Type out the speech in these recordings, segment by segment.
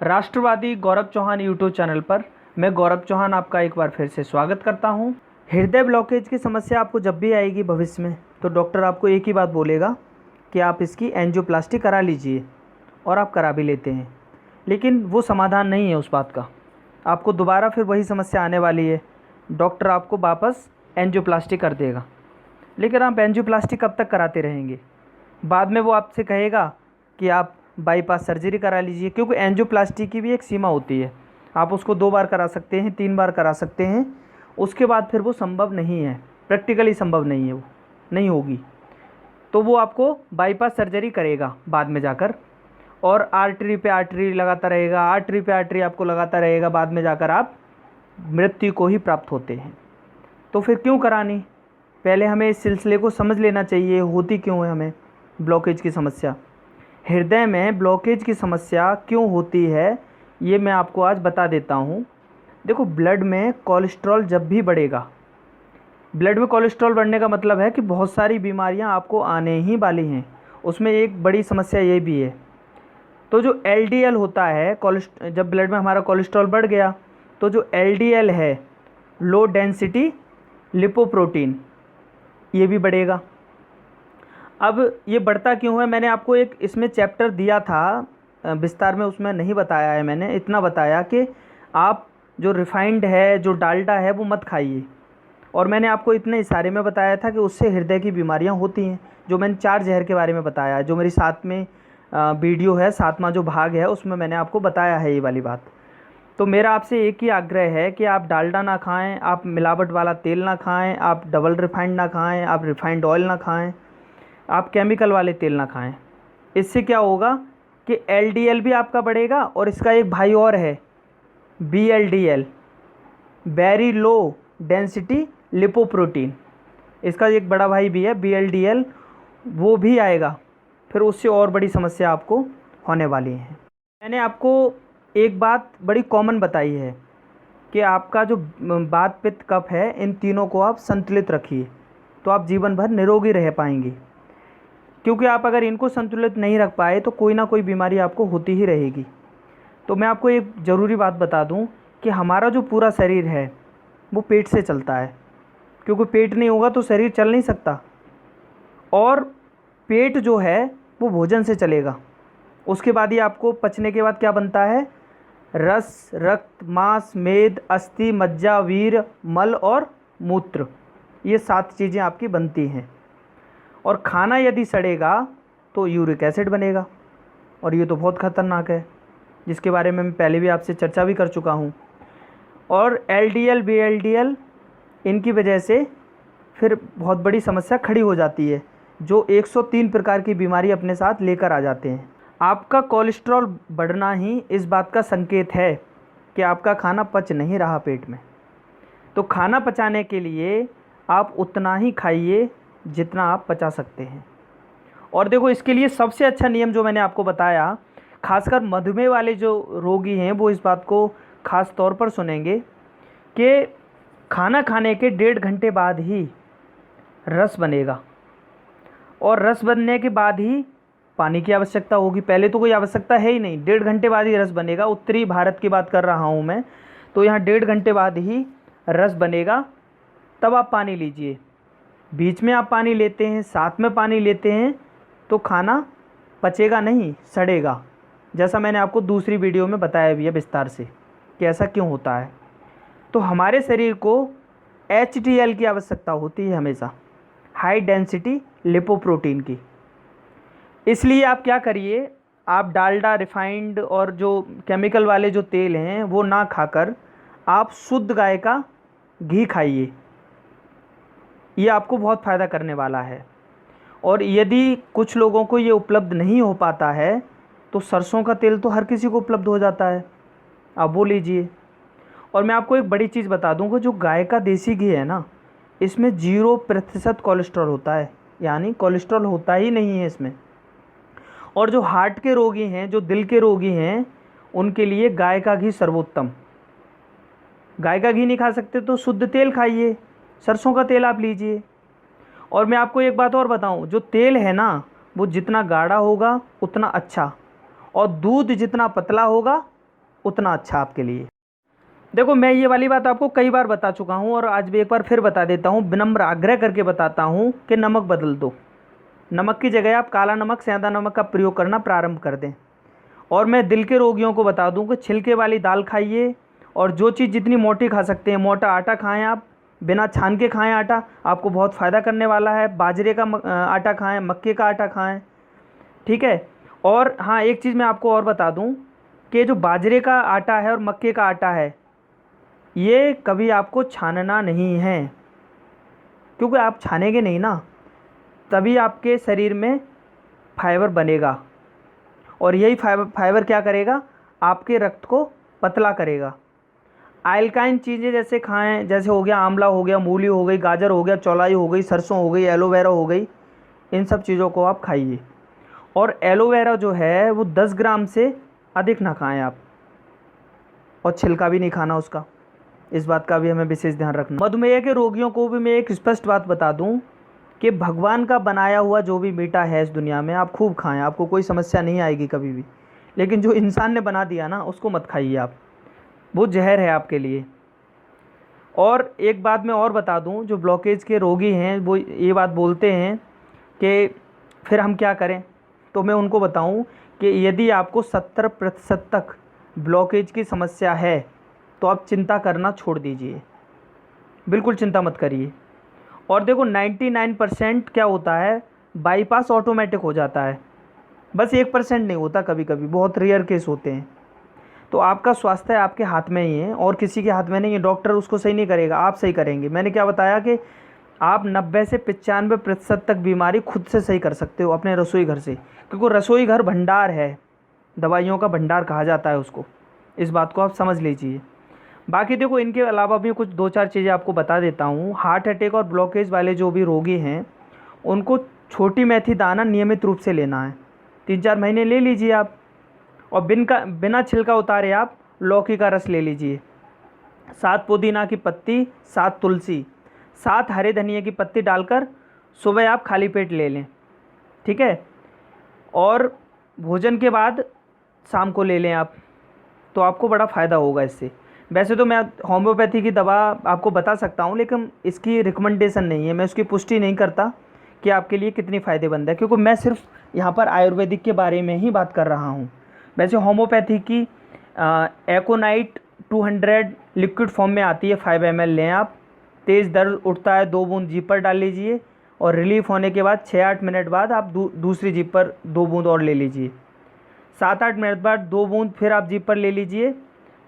राष्ट्रवादी गौरव Chauhan YouTube channel पर मैं गौरव चौहान आपका एक बार फिर से स्वागत करता हूं। हृदय ब्लॉकेज की समस्या आपको जब भी आएगी भविष्य में, तो डॉक्टर आपको एक ही बात बोलेगा कि आप इसकी एंजियोप्लास्टी करा लीजिए, और आप करा भी लेते हैं। लेकिन वो समाधान नहीं है उस बात का। आपको दोबारा फिर वही समस्या आने वाली है, डॉक्टर आपको वापस एंजियोप्लास्टी कर देगा। लेकिन आप एंजियोप्लास्टी कब तक कराते रहेंगे? बाद में वो आपसे कहेगा कि आप बाईपास सर्जरी करा लीजिए, क्योंकि एंजियोप्लास्टी की भी एक सीमा होती है। आप उसको 2 बार करा सकते हैं, 3 बार करा सकते हैं, उसके बाद फिर वो संभव नहीं है, प्रैक्टिकली संभव नहीं है, वो नहीं होगी। तो वो आपको बाईपास सर्जरी करेगा बाद में जाकर, और आर्टरी पे आर्टरी लगाता रहेगा, आर्टरी पे आर्टरी आपको लगाता रहेगा। बाद में जाकर आप मृत्यु को ही प्राप्त होते हैं। तो फिर क्यों करानी? पहले हमें इस सिलसिले को समझ लेना चाहिए, होती क्यों है हमें ब्लॉकेज की समस्या। हृदय में ब्लॉकेज की समस्या क्यों होती है, ये मैं आपको आज बता देता हूँ। देखो, ब्लड में कोलेस्ट्रॉल जब भी बढ़ेगा, ब्लड में कोलेस्ट्रॉल बढ़ने का मतलब है कि बहुत सारी बीमारियाँ आपको आने ही वाली हैं। उसमें एक बड़ी समस्या ये भी है। तो जो LDL होता है, जब ब्लड में हमारा कोलेस्ट्रॉल बढ़ गया, तो जो LDL है, लो डेंसिटी लिपोप्रोटीन, ये भी बढ़ेगा। अब ये बढ़ता क्यों है, मैंने आपको एक इसमें चैप्टर दिया था विस्तार में, उसमें नहीं बताया है। मैंने इतना बताया कि आप जो रिफाइंड है, जो डालडा है, वो मत खाइए। और मैंने आपको इतने इशारे में बताया था कि उससे हृदय की बीमारियां होती हैं। जो मैंने 4 जहर के बारे में बताया है, जो मेरी 7वें वीडियो है, 7वां जो भाग है, उसमें मैंने आपको बताया है ये वाली बात। तो मेरा आपसे एक ही आग्रह है कि आप डालडा ना खाएं, आप मिलावट वाला तेल ना खाएं, आप डबल रिफाइंड ना खाएं, आप रिफाइंड ऑयल ना खाएं, आप केमिकल वाले तेल ना खाएं। इससे क्या होगा कि LDL भी आपका बढ़ेगा, और इसका एक भाई और है BLDL, very low density lipoprotein. इसका एक बड़ा भाई भी है BLDL, वो भी आएगा। फिर उससे और बड़ी समस्या आपको होने वाली है। मैंने आपको एक बात बड़ी कॉमन बताई है कि आपका जो वात पित्त कफ है, इन तीनों को आप संतुलित रखिए, तो आप जीवन भर निरोगी रह पाएंगे। क्योंकि आप अगर इनको संतुलित नहीं रख पाए तो कोई ना कोई बीमारी आपको होती ही रहेगी। तो मैं आपको एक ज़रूरी बात बता दूं कि हमारा जो पूरा शरीर है वो पेट से चलता है, क्योंकि पेट नहीं होगा तो शरीर चल नहीं सकता। और पेट जो है वो भोजन से चलेगा। उसके बाद ही आपको पचने के बाद क्या बनता है? रस, रक्त, मांस, मेद, अस्थि, मज्जा, वीर्य, मल और मूत्र, ये 7 चीज़ें आपकी बनती हैं। और खाना यदि सड़ेगा तो यूरिक एसिड बनेगा, और ये तो बहुत ख़तरनाक है, जिसके बारे में मैं पहले भी आपसे चर्चा भी कर चुका हूँ। और LDL BLDL, इनकी वजह से फिर बहुत बड़ी समस्या खड़ी हो जाती है, जो 103 प्रकार की बीमारी अपने साथ लेकर आ जाते हैं। आपका कोलेस्ट्रॉल बढ़ना ही इस बात का संकेत है कि आपका खाना पच नहीं रहा पेट में। तो खाना पचाने के लिए आप उतना ही खाइए जितना आप पचा सकते हैं। और देखो, इसके लिए सबसे अच्छा नियम जो मैंने आपको बताया, खासकर मधुमेह वाले जो रोगी हैं वो इस बात को खास तौर पर सुनेंगे कि खाना खाने के 1.5 घंटे बाद ही रस बनेगा, और रस बनने के बाद ही पानी की आवश्यकता होगी। पहले तो कोई आवश्यकता है ही नहीं, 1.5 घंटे बाद ही रस बनेगा। उत्तरी भारत की बात कर रहा हूँ मैं, तो यहाँ 1.5 घंटे बाद ही रस बनेगा, तब आप पानी लीजिए। बीच में आप पानी लेते हैं, साथ में पानी लेते हैं, तो खाना पचेगा नहीं, सड़ेगा। जैसा मैंने आपको दूसरी वीडियो में बताया भी है विस्तार से कि ऐसा क्यों होता है। तो हमारे शरीर को HDL की आवश्यकता होती है हमेशा, हाई डेंसिटी लिपोप्रोटीन की। इसलिए आप क्या करिए, आप डालडा, रिफाइंड और जो केमिकल वाले जो तेल हैं वो ना खाकर आप शुद्ध गाय का घी खाइए। ये आपको बहुत फ़ायदा करने वाला है। और यदि कुछ लोगों को ये उपलब्ध नहीं हो पाता है, तो सरसों का तेल तो हर किसी को उपलब्ध हो जाता है, आप वो लीजिए। और मैं आपको एक बड़ी चीज़ बता दूं कि जो गाय का देसी घी है ना, इसमें 0% कोलेस्ट्रॉल होता है, यानी कोलेस्ट्रॉल होता ही नहीं है इसमें। और जो हार्ट के रोगी हैं, जो दिल के रोगी हैं, उनके लिए गाय का घी सर्वोत्तम। गाय का घी नहीं खा सकते तो शुद्ध तेल खाइए, सरसों का तेल आप लीजिए। और मैं आपको एक बात और बताऊं, जो तेल है ना, वो जितना गाढ़ा होगा उतना अच्छा, और दूध जितना पतला होगा उतना अच्छा आपके लिए। देखो, मैं ये वाली बात आपको कई बार बता चुका हूँ और आज भी एक बार फिर बता देता हूँ, विनम्र आग्रह करके बताता हूँ कि नमक बदल दो। नमक की जगह आप काला नमक, सेंधा नमक का प्रयोग करना प्रारंभ कर दें। और मैं दिल के रोगियों को बता दूं कि छिलके वाली दाल खाइए, और जो चीज़ जितनी मोटी खा सकते हैं, मोटा आटा खाएं आप, बिना छान के खाएं आटा, आपको बहुत फ़ायदा करने वाला है। बाजरे का आटा खाएं, मक्के का आटा खाएं, ठीक है। और हाँ, एक चीज़ मैं आपको और बता दूं कि जो बाजरे का आटा है और मक्के का आटा है, ये कभी आपको छानना नहीं है, क्योंकि आप छानेंगे नहीं ना, तभी आपके शरीर में फाइबर बनेगा, और यही फाइबर क्या करेगा, आपके रक्त को पतला करेगा। आयलकाइन चीज़ें जैसे खाएं, जैसे हो गया आंवला, हो गया मूली, हो गई गाजर, हो गया चौलाई, हो गई सरसों, हो गई एलोवेरा, हो गई, इन सब चीज़ों को आप खाइए। और एलोवेरा जो है वो 10 ग्राम से अधिक ना खाएं आप, और छिलका भी नहीं खाना उसका, इस बात का भी हमें विशेष ध्यान रखना। मधुमेह के रोगियों को भी मैं एक स्पष्ट बात बता दूं कि भगवान का बनाया हुआ जो भी मीठा है इस दुनिया में आप खूब खाएं, आपको कोई समस्या नहीं आएगी कभी भी। लेकिन जो इंसान ने बना दिया ना, उसको मत खाइए आप, वो जहर है आपके लिए। और एक बात मैं और बता दूं, जो ब्लॉकेज के रोगी हैं वो ये बात बोलते हैं कि फिर हम क्या करें, तो मैं उनको बताऊं कि यदि आपको 70% तक ब्लॉकेज की समस्या है तो आप चिंता करना छोड़ दीजिए, बिल्कुल चिंता मत करिए। और देखो, 99% क्या होता है, बाईपास ऑटोमेटिक हो जाता है, बस 1% नहीं होता, कभी कभी बहुत रेयर केस होते हैं। तो आपका स्वास्थ्य आपके हाथ में ही है और किसी के हाथ में नहीं है। डॉक्टर उसको सही नहीं करेगा, आप सही करेंगे। मैंने क्या बताया कि आप 90 से 95% तक बीमारी खुद से सही कर सकते हो अपने रसोई घर से, क्योंकि रसोई घर भंडार है, दवाइयों का भंडार कहा जाता है उसको, इस बात को आप समझ लीजिए। बाकी देखो, इनके अलावा भी कुछ 2-4 चीज़ें आपको बता देता हूँ। हार्ट अटैक और ब्लॉकेज वाले जो भी रोगी हैं, उनको छोटी मेथी दाना नियमित रूप से लेना है, 3-4 महीने ले लीजिए आप। और बिना छिलका उतारे आप लौकी का रस ले लीजिए, 7 पुदीना की पत्ती, 7 तुलसी, 7 हरे धनिया की पत्ती डालकर सुबह आप खाली पेट ले लें, ठीक है। और भोजन के बाद शाम को ले लें आप, तो आपको बड़ा फ़ायदा होगा इससे। वैसे तो मैं होम्योपैथी की दवा आपको बता सकता हूँ, लेकिन इसकी रिकमेंडेशन नहीं है, मैं उसकी पुष्टि नहीं करता कि आपके लिए कितनी फ़ायदेमंद है, क्योंकि मैं सिर्फ यहाँ पर आयुर्वेदिक के बारे में ही बात कर रहा हूँ। वैसे होम्योपैथी की एकोनाइट 200 लिक्विड फॉर्म में आती है, 5 ml लें आप। तेज़ दर्द उठता है, 2 बूंद जीभ पर डाल लीजिए, और रिलीफ होने के बाद 6-8 मिनट बाद आप दूसरी जीभ पर 2 बूंद और ले लीजिए। 7-8 मिनट बाद 2 बूंद फिर आप जीभ पर ले लीजिए।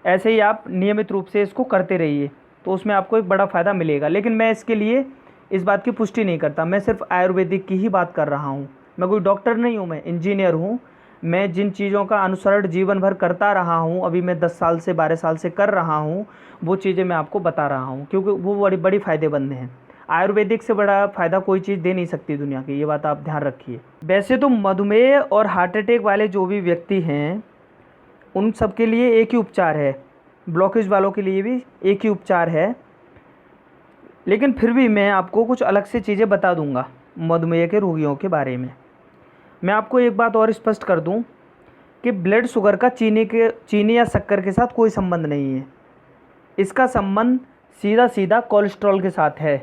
ऐसे ही आप नियमित रूप से इसको करते रहिए, तो उसमें आपको एक बड़ा फ़ायदा मिलेगा। लेकिन मैं इसके लिए इस बात की पुष्टि नहीं करता, मैं सिर्फ आयुर्वेदिक की ही बात कर रहा हूँ। मैं कोई डॉक्टर नहीं हूँ, मैं इंजीनियर हूँ। मैं जिन चीज़ों का अनुसरण जीवन भर करता रहा हूँ, अभी मैं 10 साल से 12 साल से कर रहा हूँ, वो चीज़ें मैं आपको बता रहा हूँ, क्योंकि वो बड़ी बड़ी फ़ायदेमंद हैं। आयुर्वेदिक से बड़ा फ़ायदा कोई चीज़ दे नहीं सकती दुनिया की, ये बात आप ध्यान रखिए। वैसे तो मधुमेह और हार्ट अटैक वाले जो भी व्यक्ति हैं, उन सब के लिए एक ही उपचार है, ब्लॉकेज वालों के लिए भी एक ही उपचार है। लेकिन फिर भी मैं आपको कुछ अलग से चीज़ें बता दूंगा मधुमेह के रोगियों के बारे में। मैं आपको एक बात और स्पष्ट कर दूं कि ब्लड शुगर का चीनी या शक्कर के साथ कोई संबंध नहीं है। इसका संबंध सीधा सीधा कोलेस्ट्रॉल के साथ है,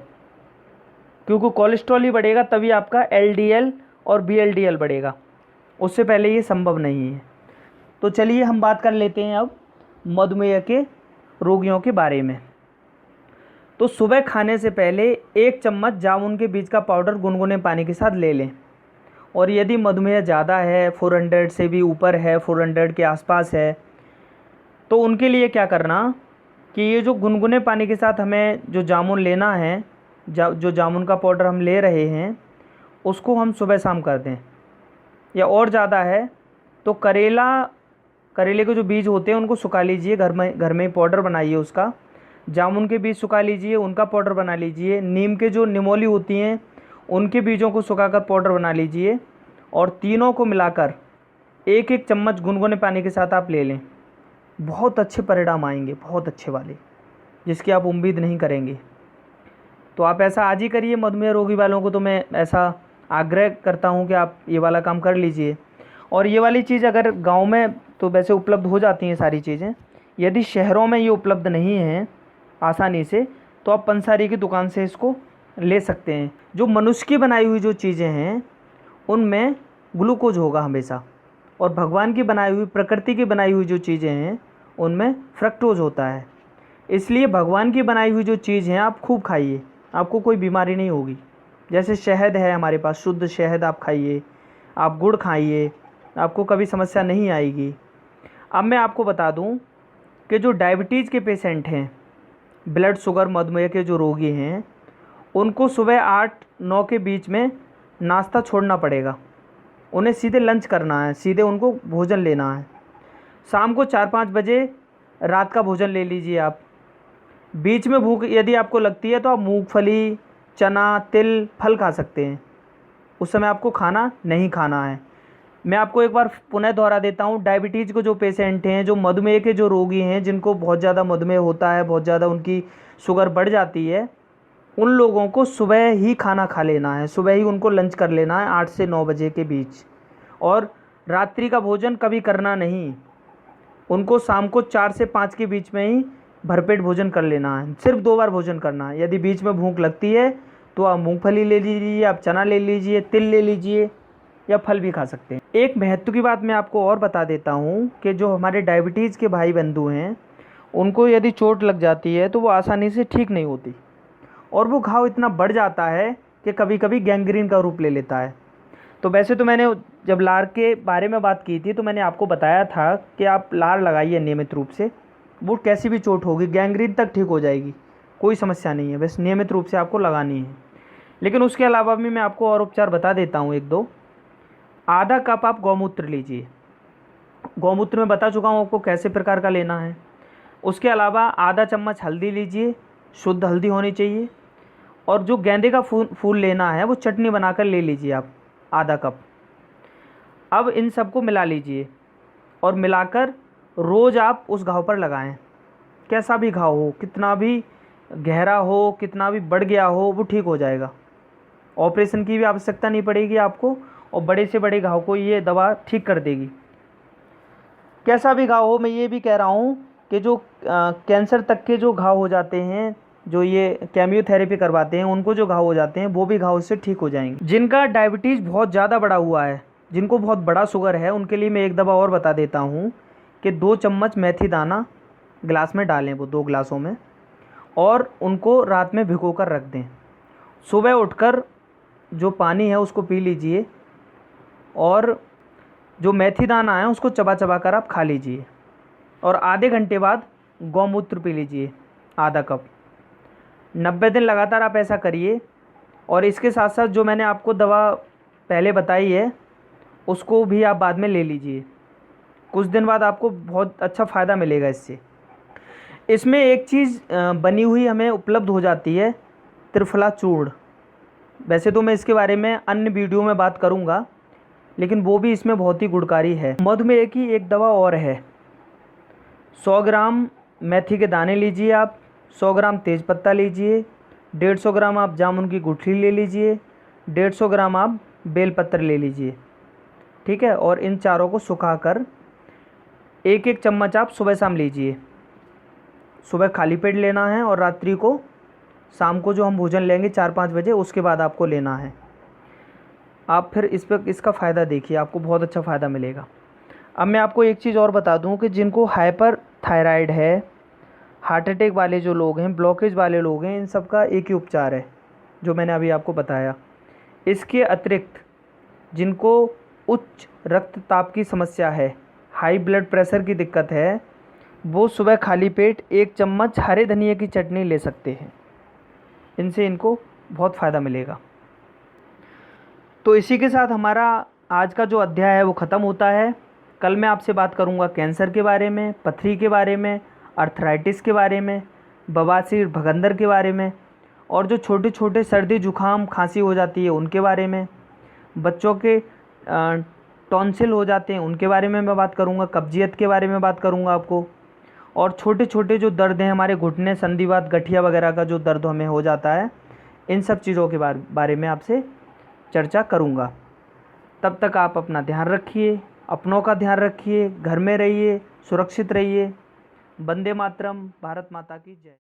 क्योंकि कोलेस्ट्रॉल ही बढ़ेगा तभी आपका LDL और VLDL बढ़ेगा, उससे पहले ये संभव नहीं है। तो चलिए हम बात कर लेते हैं अब मधुमेह के रोगियों के बारे में। तो सुबह खाने से पहले 1 चम्मच जामुन के बीज का पाउडर गुनगुने पानी के साथ ले लें। और यदि मधुमेह ज़्यादा है, 400 से भी ऊपर है, 400 के आसपास है, तो उनके लिए क्या करना कि ये जो गुनगुने पानी के साथ हमें जो जामुन लेना है, जो जामुन का पाउडर हम ले रहे हैं, उसको हम सुबह शाम कर दें। या और ज़्यादा है तो करेले के जो बीज होते हैं उनको सुखा लीजिए, घर में पाउडर बनाइए उसका। जामुन के बीज सुखा लीजिए, उनका पाउडर बना लीजिए। नीम के जो निमोली होती हैं उनके बीजों को सुखाकर पाउडर बना लीजिए, और तीनों को मिलाकर 1-1 चम्मच गुनगुने पानी के साथ आप ले लें। बहुत अच्छे परिणाम आएंगे, बहुत अच्छे वाले, जिसकी आप उम्मीद नहीं करेंगे। तो आप ऐसा आज ही करिए। मधुमेह रोगी वालों को तो मैं ऐसा आग्रह करता हूँ कि आप ये वाला काम कर लीजिए। और ये वाली चीज़ अगर गांव में तो वैसे उपलब्ध हो जाती हैं सारी चीज़ें, यदि शहरों में ये उपलब्ध नहीं है आसानी से, तो आप पंसारी की दुकान से इसको ले सकते हैं। जो मनुष्य की बनाई हुई जो चीज़ें हैं उनमें ग्लूकोज होगा हमेशा, और भगवान की बनाई हुई, प्रकृति की बनाई हुई जो चीज़ें हैं उनमें फ्रक्टोज होता है। इसलिए भगवान की बनाई हुई जो चीज़ हैं आप खूब खाइए, आपको कोई बीमारी नहीं होगी। जैसे शहद है हमारे पास, शुद्ध शहद आप खाइए, आप गुड़ खाइए, आपको कभी समस्या नहीं आएगी। अब मैं आपको बता दूं कि जो डायबिटीज़ के पेशेंट हैं, ब्लड शुगर मधुमेह के जो रोगी हैं, उनको सुबह 8-9 के बीच में नाश्ता छोड़ना पड़ेगा। उन्हें सीधे लंच करना है, सीधे उनको भोजन लेना है। शाम को 4-5 बजे रात का भोजन ले लीजिए आप। बीच में भूख यदि आपको लगती है तो आप मूंगफली, चना, तिल, फल खा सकते हैं। उस समय आपको खाना नहीं खाना है। मैं आपको एक बार पुनः दोहरा देता हूँ, डायबिटीज़ को जो पेशेंट हैं, जो मधुमेह के जो रोगी हैं, जिनको बहुत ज़्यादा मधुमेह होता है, बहुत ज़्यादा उनकी शुगर बढ़ जाती है, उन लोगों को सुबह ही खाना खा लेना है, सुबह ही उनको लंच कर लेना है 8 से 9 बजे के बीच। और रात्रि का भोजन कभी करना नहीं, उनको शाम को 4 से 5 के बीच में ही भरपेट भोजन कर लेना है। सिर्फ 2 बार भोजन करना है। यदि बीच में भूख लगती है तो आप मूंगफली ले लीजिए, आप चना ले लीजिए, तिल ले लीजिए, या फल भी खा सकते हैं। एक महत्व की बात मैं आपको और बता देता हूँ कि जो हमारे डायबिटीज़ के भाई बंधु हैं, उनको यदि चोट लग जाती है तो वो आसानी से ठीक नहीं होती, और वो घाव इतना बढ़ जाता है कि कभी कभी गैंग्रीन का रूप ले लेता है। तो वैसे तो मैंने जब लार के बारे में बात की थी तो मैंने आपको बताया था कि आप लार लगाइए नियमित रूप से, वो कैसी भी चोट होगी गैंग्रीन तक ठीक हो जाएगी, कोई समस्या नहीं है, बस नियमित रूप से आपको लगानी है। लेकिन उसके अलावा भी मैं आपको और उपचार बता देता हूँ एक दो। आधा कप आप गौमूत्र लीजिए, गौमूत्र में बता चुका हूँ आपको कैसे प्रकार का लेना है। उसके अलावा आधा चम्मच हल्दी लीजिए, शुद्ध हल्दी होनी चाहिए। और जो गेंदे का फूल लेना है वो चटनी बनाकर ले लीजिए आप, आधा कप। अब इन सबको मिला लीजिए और मिलाकर रोज़ आप उस घाव पर लगाएं। कैसा भी घाव हो, कितना भी गहरा हो, कितना भी बढ़ गया हो, वो ठीक हो जाएगा। ऑपरेशन की भी आवश्यकता नहीं पड़ेगी आपको, और बड़े से बड़े घाव को ये दवा ठीक कर देगी। कैसा भी घाव हो, मैं ये भी कह रहा हूँ कि जो कैंसर तक के जो घाव हो जाते हैं, जो ये केमियोथेरेपी करवाते हैं, उनको जो घाव हो जाते हैं वो भी घाव से ठीक हो जाएंगे। जिनका डायबिटीज़ बहुत ज़्यादा बढ़ा हुआ है, जिनको बहुत बड़ा शुगर है, उनके लिए मैं एक दवा और बता देता हूँ कि 2 चम्मच मेथी दाना गिलास में डालें, वो 2 गिलासों में, और उनको रात में भिगो कर रख दें। सुबह उठकर जो पानी है उसको पी लीजिए, और जो मेथी दाना है उसको चबा चबा कर आप खा लीजिए, और आधे घंटे बाद गौमूत्र पी लीजिए आधा कप। 90 दिन लगातार आप ऐसा करिए। और इसके साथ साथ जो मैंने आपको दवा पहले बताई है उसको भी आप बाद में ले लीजिए। कुछ दिन बाद आपको बहुत अच्छा फ़ायदा मिलेगा इससे। इसमें एक चीज़ बनी हुई हमें उपलब्ध हो जाती है, त्रिफला चूर्ण। वैसे तो मैं इसके बारे में अन्य वीडियो में बात करूंगा, लेकिन वो भी इसमें बहुत ही गुणकारी है। मधुमेह की एक दवा और है। 100 ग्राम मेथी के दाने लीजिए आप, 100 ग्राम तेज़पत्ता लीजिए, 150 ग्राम आप जामुन की गुठली ले लीजिए, 150 ग्राम आप बेलपत्र ले लीजिए, ठीक है। और इन चारों को सुखाकर 1-1 चम्मच आप सुबह शाम लीजिए। सुबह खाली पेट लेना है, और रात्रि को, शाम को जो हम भोजन लेंगे 4-5 बजे, उसके बाद आपको लेना है। आप फिर इसका फ़ायदा देखिए, आपको बहुत अच्छा फ़ायदा मिलेगा। अब मैं आपको एक चीज़ और बता दूं कि जिनको हाइपर थायराइड है, हार्ट अटैक वाले जो लोग हैं, ब्लॉकेज वाले लोग हैं, इन सब का एक ही उपचार है जो मैंने अभी आपको बताया। इसके अतिरिक्त जिनको उच्च रक्तचाप की समस्या है, हाई ब्लड प्रेशर की दिक्कत है, वो सुबह खाली पेट 1 चम्मच हरे धनिया की चटनी ले सकते हैं। इनसे इनको बहुत फ़ायदा मिलेगा। तो इसी के साथ हमारा आज का जो अध्याय है वो ख़त्म होता है। कल मैं आपसे बात करूंगा कैंसर के बारे में, पथरी के बारे में, अर्थराइटिस के बारे में, बवासीर, भगंदर के बारे में, और जो छोटे छोटे सर्दी जुखाम खांसी हो जाती है उनके बारे में, बच्चों के टॉन्सिल हो जाते हैं उनके बारे में मैं बात करूंगा, कब्जियत के बारे में बात करूंगा आपको, और छोटे छोटे जो दर्द हैं हमारे घुटने, संधिवात, गठिया वगैरह का जो दर्द हमें हो जाता है, इन सब चीज़ों के बारे में आपसे चर्चा करूंगा। तब तक आप अपना ध्यान रखिए, अपनों का ध्यान रखिए, घर में रहिए, सुरक्षित रहिए। वंदे मातरम, भारत माता की जय।